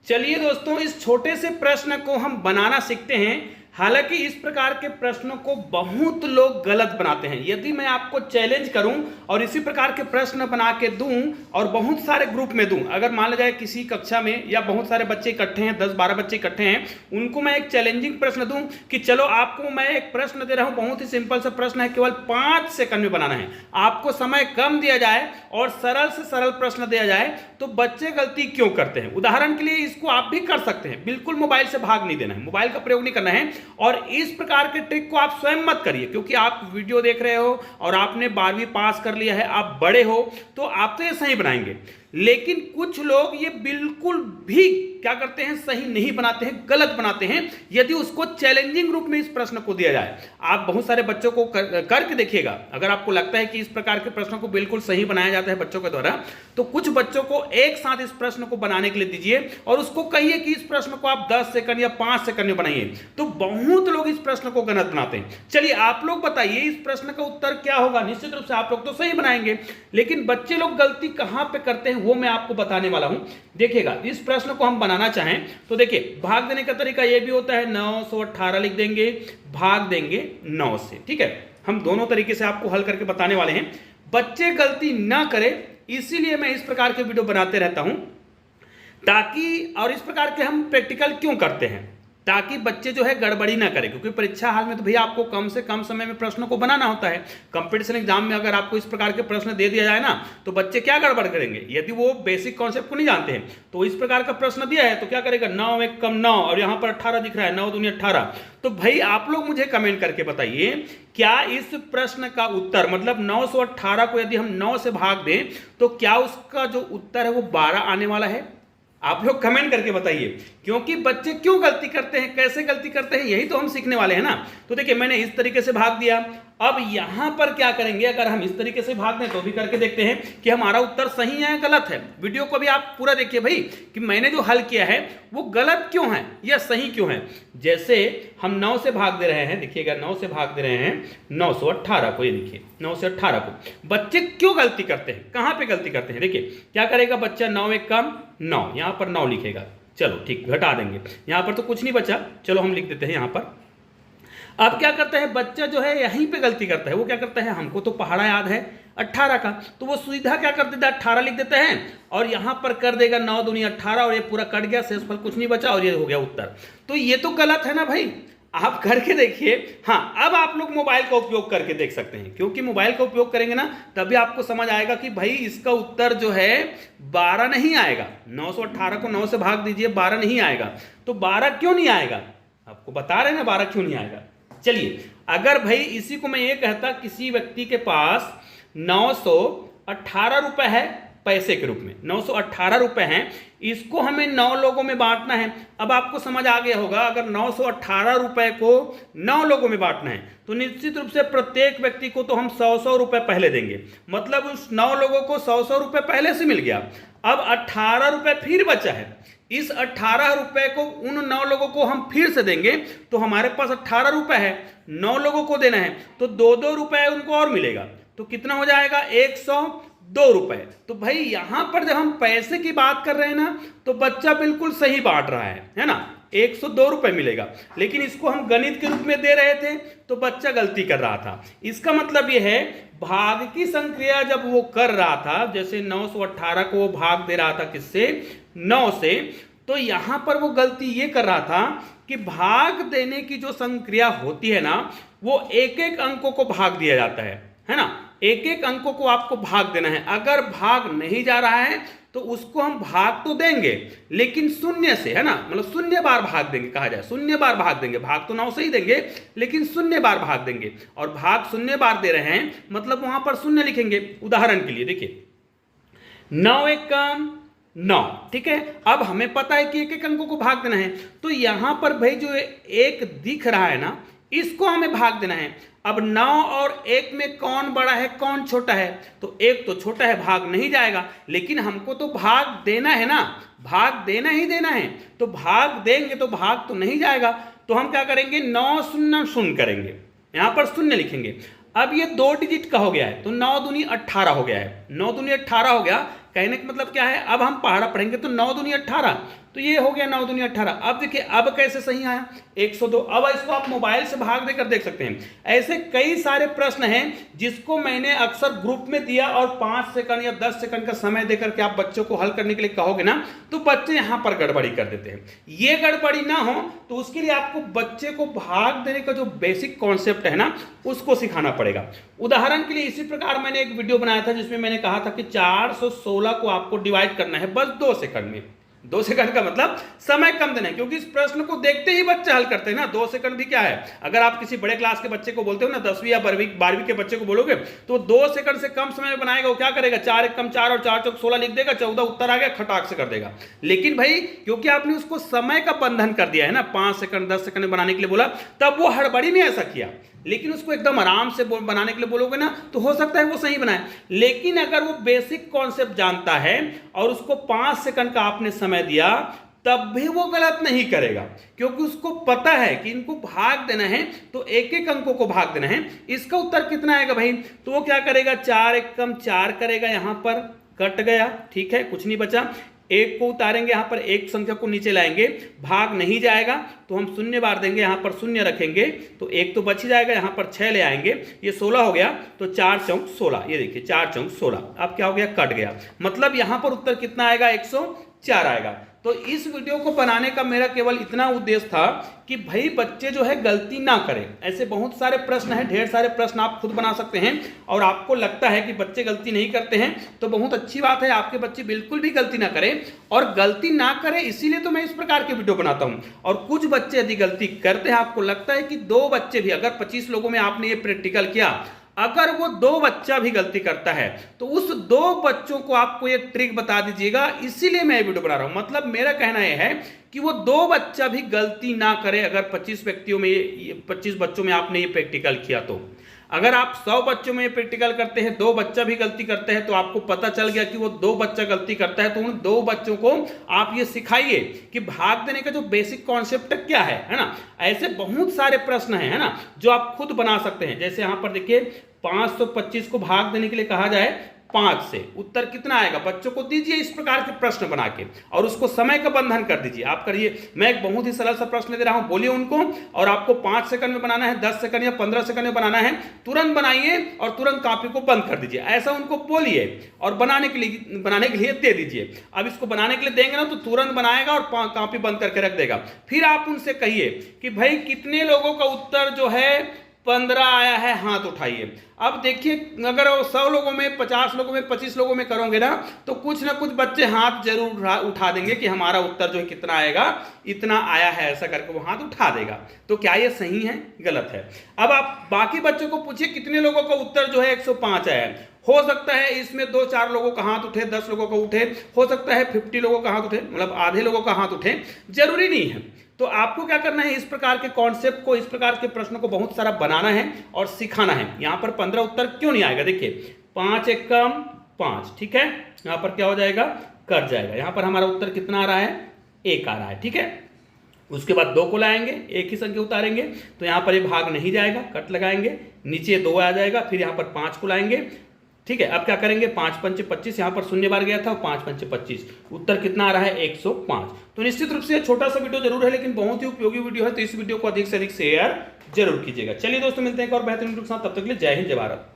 चलिए दोस्तों, इस छोटे से प्रश्न को हम बनाना सीखते हैं। हालांकि इस प्रकार के प्रश्नों को बहुत लोग गलत बनाते हैं। यदि मैं आपको चैलेंज करूं और इसी प्रकार के प्रश्न बना के दूं और बहुत सारे ग्रुप में दूं, अगर मान लिया जाए किसी कक्षा में या बहुत सारे बच्चे इकट्ठे हैं, 10-12 बच्चे इकट्ठे हैं, उनको मैं एक चैलेंजिंग प्रश्न दूं कि चलो आपको मैं एक प्रश्न दे रहा हूं, बहुत ही सिंपल सा प्रश्न है, केवल 5 सेकंड में बनाना है, आपको समय कम दिया जाए और सरल से सरल प्रश्न दिया जाए, तो बच्चे गलती क्यों करते हैं? उदाहरण के लिए इसको आप भी कर सकते हैं। बिल्कुल मोबाइल से भाग नहीं देना है, मोबाइल का प्रयोग नहीं करना है और इस प्रकार के ट्रिक को आप स्वयं मत करिए, क्योंकि आप वीडियो देख रहे हो और आपने 12वीं पास कर लिया है, आप बड़े हो, तो आप तो ये सही बनाएंगे। लेकिन कुछ लोग ये बिल्कुल भी क्या करते हैं, सही नहीं बनाते हैं, गलत बनाते हैं। यदि उसको चैलेंजिंग रूप में इस प्रश्न को दिया जाए, आप बहुत सारे बच्चों को करके देखिएगा। अगर आपको लगता है कि इस प्रकार के प्रश्नों को बिल्कुल सही बनाया जाता है बच्चों के द्वारा, तो कुछ बच्चों को एक साथ इस प्रश्न को बनाने के लिए दीजिए और उसको कहिए कि इस प्रश्न को आप 10 सेकंड या 5 सेकंड में बनाइए। तो बहुत लोग इस प्रश्न को गलत बनाते हैं। चलिए आप लोग बताइए इस प्रश्न का उत्तर क्या होगा। निश्चित रूप से आप लोग तो सही बनाएंगे, लेकिन बच्चे लोग गलती कहां पे करते हैं वो मैं आपको बताने वाला हूं। देखिएगा, इस प्रश्न को हम बनाना चाहें तो देखिए, भाग देने का तरीका यह भी होता है, 918 लिख देंगे, भाग देंगे 9 से। ठीक है, हम दोनों तरीके से आपको हल करके बताने वाले हैं। बच्चे गलती ना करें, इसीलिए मैं इस प्रकार के वीडियो बनाते रहता हूं, ताकि, और इस प्रकार के हम प्रैक्टिकल क्यों करते हैं, ताकि बच्चे जो है गड़बड़ी ना करें। क्योंकि परीक्षा हाल में तो भैया आपको कम से कम समय में प्रश्नों को बनाना होता है। कंपटीशन एग्जाम में अगर आपको इस प्रकार के प्रश्न दे दिया जाए ना, तो बच्चे क्या गड़बड़ करेंगे, यदि वो बेसिक कॉन्सेप्ट को नहीं जानते हैं। तो इस प्रकार का प्रश्न दिया है तो क्या करेगा, 9 एक कम 9 और यहां पर 18 दिख रहा है, 9 दूनी 18। तो भाई आप लोग मुझे कमेंट करके बताइए, क्या इस प्रश्न का उत्तर, मतलब 918 को यदि हम 9 से भाग दें तो क्या उसका जो उत्तर है वो 12 आने वाला है? आप लोग कमेंट करके बताइए। क्योंकि बच्चे क्यों गलती करते हैं, कैसे गलती करते हैं, यही तो हम सीखने वाले हैं ना। तो देखिए, मैंने इस तरीके से भाग दिया। अब यहां पर क्या करेंगे, अगर हम इस तरीके से भाग दें तो भी करके देखते हैं कि हमारा उत्तर सही है या गलत है। वीडियो को भी आप पूरा देखिए भाई, कि मैंने जो हल किया है वो गलत क्यों है या सही क्यों है। जैसे हम 9 से भाग दे रहे हैं, देखिएगा 9 से भाग दे रहे हैं 918 को, ये देखिए 9 से 18 को। बच्चे क्यों गलती करते हैं, कहां पे गलती करते हैं? देखिए क्या करेगा बच्चा, 9 एक कम 9, यहां पर 9 लिखेगा। चलो ठीक, घटा देंगे, यहां पर तो कुछ नहीं बचा, चलो हम लिख देते हैं यहां पर। अब क्या करता है बच्चा, जो है यहीं पे गलती करता है। वो क्या करता है, हमको तो पहाड़ा याद है 18 का, तो वो सीधा क्या कर देता है, 18 लिख देता है और यहां पर कर देगा 9 दूनी 18 और ये पूरा कट गया, शेषफल कुछ नहीं बचा और ये हो गया उत्तर। तो ये तो गलत है ना भाई, आप करके देखिए। हाँ, अब आप लोग मोबाइल का उपयोग करके देख सकते हैं, क्योंकि मोबाइल का उपयोग करेंगे ना तभी आपको समझ आएगा कि भाई इसका उत्तर जो है 12 नहीं आएगा। 918 को 9 से भाग दीजिए, 12 नहीं आएगा। तो 12 क्यों नहीं आएगा, आपको बता रहे हैं ना 12 क्यों नहीं आएगा। चलिए, अगर भाई इसी को मैं ये कहता, किसी व्यक्ति के पास 918 रुपए है पैसे के रूप में, 918 रुपए हैं, इसको हमें 9 लोगों में बांटना है। अब आपको समझ आ गया होगा, अगर 918 रुपए को 9 लोगों में बांटना है तो निश्चित रूप से प्रत्येक व्यक्ति को तो हम 100-100 रुपए पहले देंगे, मतलब उस 9 लोगों को 100-100 रुपए पहले से मिल गया। अब 18 रुपए फिर बचा है, इस 18 रुपए को उन 9 लोगों को हम फिर से देंगे, तो हमारे पास 18 रुपए है, 9 लोगों को देना है, तो 2-2 रुपए उनको और मिलेगा। तो कितना हो जाएगा, 102 रुपए। तो भाई यहां पर जब हम पैसे की बात कर रहे हैं ना, तो बच्चा बिल्कुल सही बांट रहा है ना, 102 रुपए मिलेगा। लेकिन इसको हम गणित के रूप में दे रहे थे तो बच्चा गलती कर रहा था। इसका मतलब यह है, भाग की संक्रिया जब वो कर रहा था, जैसे 918 को वो भाग दे रहा था किससे, 9 से, तो यहां पर वो गलती ये कर रहा था कि भाग देने की जो संक्रिया होती है ना, वो एक एक अंकों को भाग दिया जाता है ना, एक एक अंकों को आपको भाग देना है। अगर भाग नहीं जा रहा है तो उसको हम भाग तो देंगे, लेकिन शून्य से, है ना, मतलब शून्य बार भाग देंगे, कहा जाए शून्य बार भाग देंगे। भाग तो 9 से ही देंगे, लेकिन शून्य बार भाग देंगे, और भाग शून्य बार दे रहे हैं मतलब वहां पर शून्य लिखेंगे। उदाहरण के लिए देखिए, 9 एक कम 9, ठीक है। अब हमें पता है कि एक एक अंकों को भाग देना है, तो यहां पर भाई जो एक दिख रहा है ना, इसको हमें भाग देना है। अब 9 और 1 में कौन बड़ा है कौन छोटा है, तो 1 तो छोटा है, भाग नहीं जाएगा, लेकिन हमको तो भाग देना है ना, भाग देना ही देना है, तो भाग देंगे तो भाग तो नहीं जाएगा। तो हम क्या करेंगे, 9 शून्य शून्य करेंगे, यहां पर शून्य लिखेंगे। अब ये 2 डिजिट का हो गया है, तो 9 दूनी 18 हो गया है, 9 दूनी 18 हो गया। कहने का मतलब क्या है, अब हम पहाड़ा पढ़ेंगे तो 9 दूनी 18, तो ये हो गया 9 दूनी 18। अब देखिए अब कैसे सही आया 102। अब इसको आप मोबाइल से भाग देकर देख सकते हैं। ऐसे कई सारे प्रश्न हैं जिसको मैंने अक्सर ग्रुप में दिया और 5 सेकंड या 10 सेकंड का समय देकर के आप बच्चों को हल करने के लिए कहोगे ना, तो बच्चे यहां पर गड़बड़ी कर देते हैं। ये गड़बड़ी ना हो तो उसके लिए आपको बच्चे को भाग देने का जो बेसिक कॉन्सेप्ट है ना, उसको सिखाना पड़ेगा। उदाहरण के लिए इसी प्रकार मैंने एक वीडियो बनाया था जिसमें मैंने कहा था कि 416 को आपको डिवाइड करना है बस 2 सेकंड में। 2 सेकंड का मतलब समय कम देना है, क्योंकि इस प्रश्न को देखते ही बच्चे हल करते हैं ना। 2 सेकंड भी क्या है, अगर आप किसी बड़े क्लास के बच्चे को बोलते हो ना, 10वीं या 12वीं के बच्चे को बोलोगे तो 2 सेकंड से कम समय में बनाएगा। वो क्या करेगा, 4 एक कम 4 और 4 चौक 16 लिख देगा, 14 उत्तर आ गया, खटाक से कर देगा। लेकिन भाई क्योंकि आपने उसको समय का बंधन कर दिया है ना, 5 सेकंड 10 सेकंड में बनाने के लिए बोला, तब वो हड़बड़ी में ऐसा किया। लेकिन उसको एकदम आराम से बनाने के लिए बोलोगे ना, तो हो सकता है वो सही बनाए। लेकिन अगर वो बेसिक कॉन्सेप्ट जानता है और उसको 5 सेकंड का आपने समय दिया, तब भी वो गलत नहीं करेगा, क्योंकि उसको पता है कि इनको भाग देना है तो एक एक अंकों को भाग देना है। इसका उत्तर कितना आएगा भाई, तो वो क्या करेगा, 4 एक कम 4 करेगा, यहां पर कट गया, ठीक है, कुछ नहीं बचा। एक को उतारेंगे, यहां पर एक संख्या को नीचे लाएंगे, भाग नहीं जाएगा तो हम शून्य बार देंगे, यहां पर शून्य रखेंगे तो एक तो बच ही जाएगा, यहां पर 6 ले आएंगे, ये 16 हो गया, तो 4 चौक 16, ये देखिए 4 चौक 16। अब क्या हो गया, कट गया, मतलब यहां पर उत्तर कितना आएगा, 104 आएगा। तो इस वीडियो को बनाने का मेरा केवल इतना उद्देश्य था कि भाई बच्चे जो है गलती ना करें। ऐसे बहुत सारे प्रश्न हैं, ढेर सारे प्रश्न आप खुद बना सकते हैं, और आपको लगता है कि बच्चे गलती नहीं करते हैं तो बहुत अच्छी बात है, आपके बच्चे बिल्कुल भी गलती ना करें। और गलती ना करें इसीलिए तो मैं इस प्रकार के वीडियो बनाता हूं। और कुछ बच्चे यदि गलती करते हैं, आपको लगता है कि 2 बच्चे भी, अगर 25 लोगों में आपने ये प्रैक्टिकल किया, अगर वो 2 बच्चा भी गलती करता है तो उस 2 बच्चों को आपको ये ट्रिक बता दीजिएगा। इसीलिए मैं ये वीडियो बना रहा हूं। मतलब मेरा कहना यह है कि वो 2 बच्चा भी गलती ना करे। अगर 25 व्यक्तियों में 25 बच्चों में आपने ये प्रैक्टिकल किया, तो अगर आप 100 बच्चों में प्रैक्टिकल करते हैं, 2 बच्चा भी गलती करते हैं, तो आपको पता चल गया कि वो 2 बच्चा गलती करता है, तो उन 2 बच्चों को आप ये सिखाइए कि भाग देने का जो बेसिक कॉन्सेप्ट क्या है ना। ऐसे बहुत सारे प्रश्न है ना, जो आप खुद बना सकते हैं। जैसे यहां पर देखिए 525 को भाग देने के लिए कहा जाए 5 से, उत्तर कितना आएगा, बच्चों को दीजिए इस प्रकार के प्रश्न बना के, और उसको समय का बंधन कर दीजिए। आप करिए, मैं एक बहुत ही सरल सा प्रश्न दे रहा हूं, बोलिए उनको, और आपको 5 सेकंड में बनाना है, 10 सेकंड या 15 सेकंड में बनाना है, तुरंत बनाइए और तुरंत कॉपी को बंद कर दीजिए। ऐसा उनको बोलिए और बनाने के लिए दे दीजिए। अब इसको बनाने के लिए देंगे ना, तो तुरंत बनाएगा और कॉपी बंद करके रख देगा। फिर आप उनसे कहिए कि भाई कितने लोगों का उत्तर जो है 15 आया है, हाथ उठाइए। अब देखिए, अगर 100 लोगों में, 50 लोगों में, 25 लोगों में करोगे ना, तो कुछ ना कुछ बच्चे हाथ जरूर उठा देंगे कि हमारा उत्तर जो है कितना आएगा, इतना आया है, ऐसा करके वो हाथ उठा देगा। तो क्या ये सही है, गलत है? अब आप बाकी बच्चों को पूछिए कितने लोगों का उत्तर जो है 105 आया है। हो सकता है इसमें 2-4 लोगों का हाथ उठे, 10 लोगों का उठे, हो सकता है 50 लोगों का हाथ उठे, मतलब आधे लोगों का हाथ उठे, जरूरी नहीं है। तो आपको क्या करना है, इस प्रकार के कॉन्सेप्ट को, इस प्रकार के प्रश्नों को बहुत सारा बनाना है और सिखाना है। यहां पर 15 उत्तर क्यों नहीं आएगा, देखिए 5 एक कम 5, ठीक है, यहां पर क्या हो जाएगा, कट जाएगा। यहां पर हमारा उत्तर कितना आ रहा है, 1 आ रहा है, ठीक है। उसके बाद 2 को लाएंगे, एक ही संख्या उतारेंगे, तो यहां पर ये भाग नहीं जाएगा, कट लगाएंगे, नीचे 2 आ जाएगा, फिर यहां पर 5 को लाएंगे, ठीक है। अब क्या करेंगे, 5 पंचे 25, यहां पर शून्य बार गया था, 5 पंचे 25, उत्तर कितना आ रहा है, 105। तो निश्चित रूप से छोटा सा वीडियो जरूर है, लेकिन बहुत ही उपयोगी वीडियो है, तो इस वीडियो को अधिक से अधिक शेयर जरूर कीजिएगा। चलिए दोस्तों, मिलते हैं एक और बेहतरीन वीडियो के साथ, तब तक के लिए जय हिंद, जय भारत।